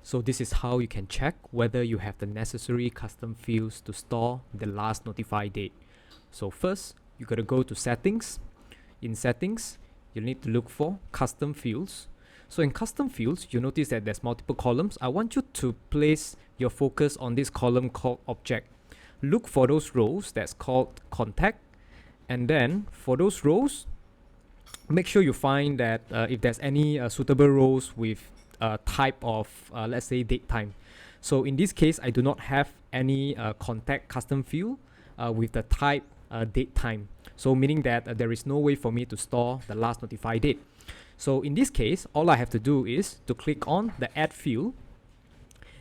So this is how you can check whether you have the necessary custom fields to store the last notified date. So first, you gotta go to settings. In settings, you need to look for custom fields. So in custom fields, you notice that there's multiple columns. I want you to place your focus on this column called object. Look for those rows that's called contact. And then for those rows, make sure you find that if there's any suitable rows with type of let's say date time. So in this case, I do not have any contact custom field with the type date time. So meaning that there is no way for me to store the last notified date. So in this case, all I have to do is to click on the add field,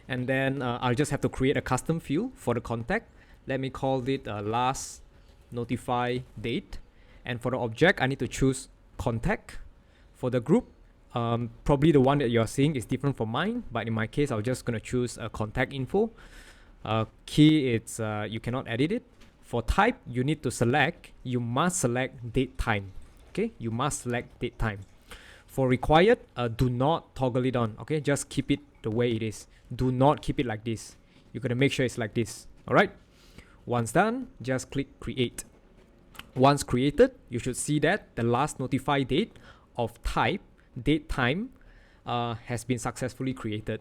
and then I'll just have to create a custom field for the contact. Let me call it last notify date. And for the object, I need to choose contact. For the group, probably the one that you're seeing is different from mine, but in my case, I'm just gonna choose contact info. Key, it's you cannot edit it. For type, you need to select, you must select date time. Okay, you must select date time. For required, do not toggle it on. Okay, just keep it the way it is. Do not keep it like this. You're gonna make sure it's like this. All right. Once done, just click create. Once created, you should see that the last notified date of type date time has been successfully created.